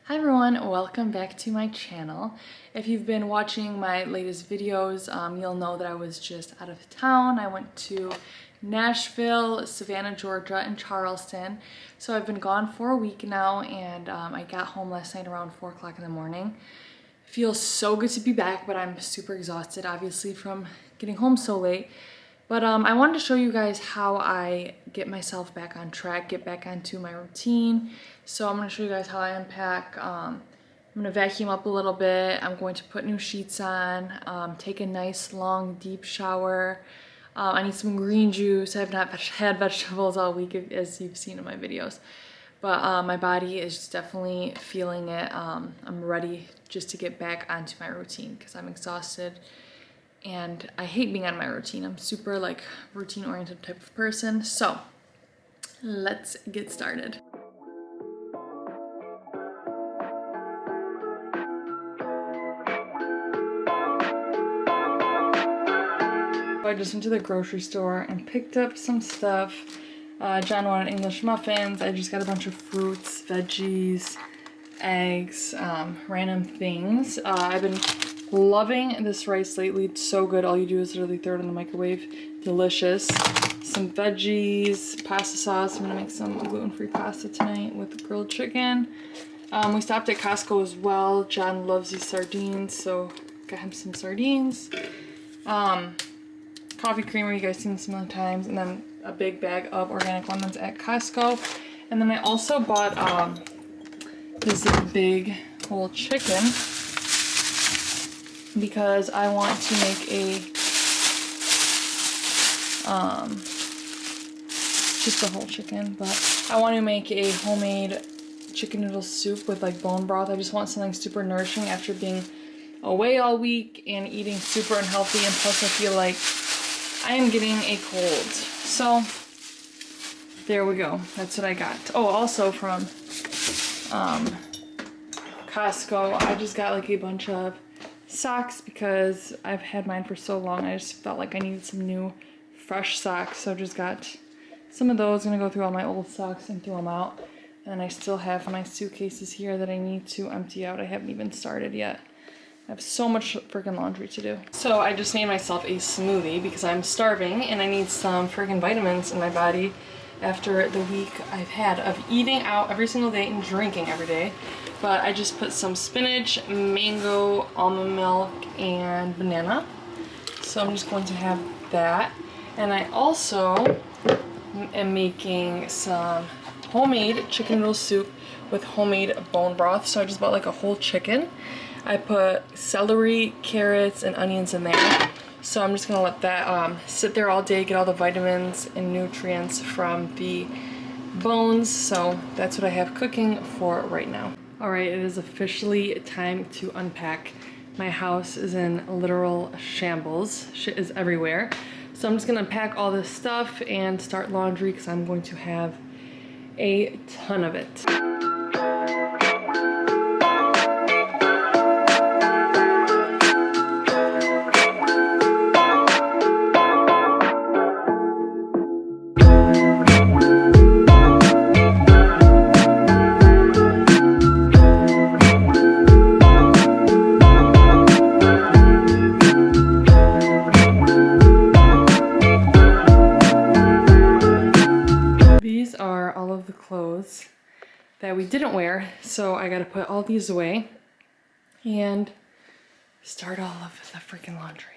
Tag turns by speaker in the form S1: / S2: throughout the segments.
S1: Hi everyone, welcome back to my channel. If you've been watching my latest videos, you'll know that I was just out of town. I went to Nashville, Savannah, Georgia, and Charleston. So I've been gone for a week now, and I got home last night around 4 o'clock in the morning. Feels so good to be back, but I'm super exhausted, obviously, from getting home so late. But I wanted to show you guys how I get myself back on track, get back onto my routine. So I'm going to show you guys how I unpack. I'm going to vacuum up a little bit. I'm going to put new sheets on, take a nice long deep shower. I need some green juice. I have not had vegetables all week, as you've seen in my videos. But my body is definitely feeling it. I'm ready just to get back onto my routine because I'm exhausted. And I hate being on my routine. I'm super like routine oriented type of person. So let's get started. I just went to the grocery store and picked up some stuff. John wanted English muffins. I just got a bunch of fruits, veggies, eggs, random things. I've been loving this rice lately. It's so good. All you do is literally throw it in the microwave. Delicious. Some veggies, pasta sauce. I'm gonna make some gluten-free pasta tonight with grilled chicken. We stopped at Costco as well. John loves these sardines, so got him some sardines. Coffee creamer, you guys seen this some other times, and then a big bag of organic lemons at Costco. And then I also bought this big whole chicken because I want to make a just a whole chicken, but I want to make a homemade chicken noodle soup with like bone broth. I just want something super nourishing after being away all week and eating super unhealthy, and plus I feel like I am getting a cold. So there we go. That's what I got. Oh, also from Costco, I just got like a bunch of socks because I've had mine for so long. I just felt like I needed some new fresh socks, so I just got some of those. I'm gonna go through all my old socks and throw them out. And I still have my suitcases here that I need to empty out. I haven't even started yet. I have so much freaking laundry to do. So I just made myself a smoothie because I'm starving and I need some freaking vitamins in my body after the week I've had of eating out every single day and drinking every day. But I just put some spinach, mango, almond milk, and banana. So I'm just going to have that. And I also am making some homemade chicken noodle soup with homemade bone broth. So I just bought like a whole chicken. I put celery, carrots, and onions in there. So I'm just gonna let that sit there all day, get all the vitamins and nutrients from the bones. So that's what I have cooking for right now. All right, it is officially time to unpack. My house is in literal shambles. Shit is everywhere. So I'm just gonna unpack all this stuff and start laundry because I'm going to have a ton of it. Clothes that we didn't wear, so I gotta put all these away and start all of the freaking laundry.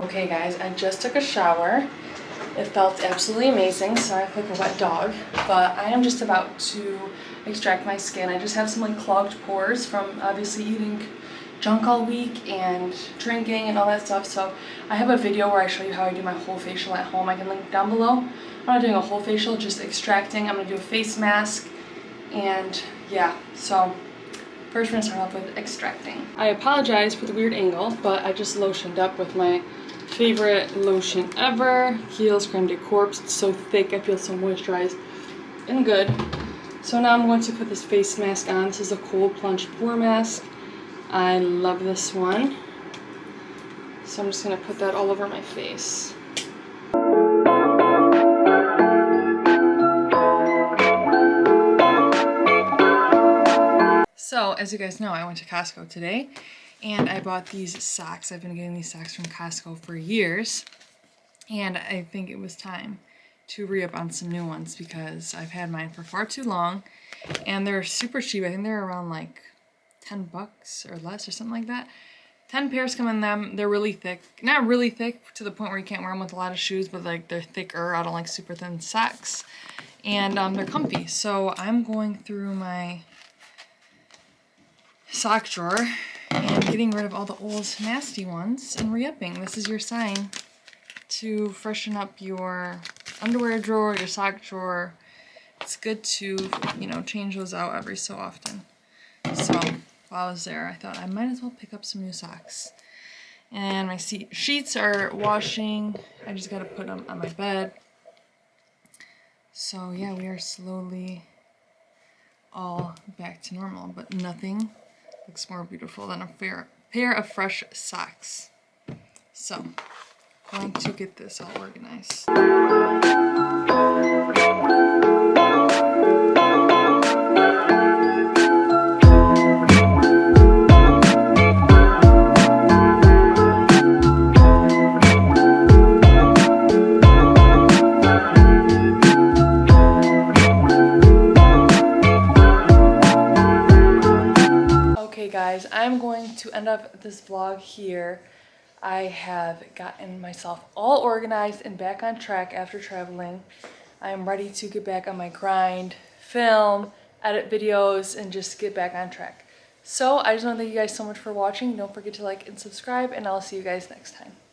S1: Okay guys, I just took a shower. It felt absolutely amazing. Sorry I feel like a wet dog, but I am just about to extract my skin. I just have some like clogged pores from obviously eating junk all week and drinking and all that stuff. So I have a video where I show you how I do my whole facial at home. I can link down below. I'm not doing a whole facial, just extracting. I'm gonna do a face mask And yeah, so first we're gonna start off with extracting. I apologize for the weird angle, but I just lotioned up with my favorite lotion ever, Kiehl's Creme de Corpse. It's so thick, I feel so moisturized and good. So now I'm going to put this face mask on. This is a cold plunge pore mask. I love this one. So I'm just gonna put that all over my face. So, as you guys know, I went to Costco today and I bought these socks. I've been getting these socks from Costco for years, and I think it was time to re-up on some new ones because I've had mine for far too long, and they're super cheap. I think they're around like 10 bucks or less or something like that. 10 pairs come in them. They're really thick. Not really thick to the point where you can't wear them with a lot of shoes, but like they're thicker. I don't like super thin socks. And they're comfy. So I'm going through my sock drawer and getting rid of all the old nasty ones and re-upping. This is your sign to freshen up your underwear drawer, your sock drawer. It's good to, you know, change those out every so often. So while I was there, I thought I might as well pick up some new socks. And my sheets are washing. I just gotta put them on my bed. So yeah, we are slowly all back to normal, but nothing looks more beautiful than a pair of fresh socks. So, going to get this all organized. Okay guys, I'm going to end up this vlog here. I have gotten myself all organized and back on track after traveling. I am ready to get back on my grind, film, edit videos, and just get back on track. So I just want to thank you guys so much for watching. Don't forget to like and subscribe, and I'll see you guys next time.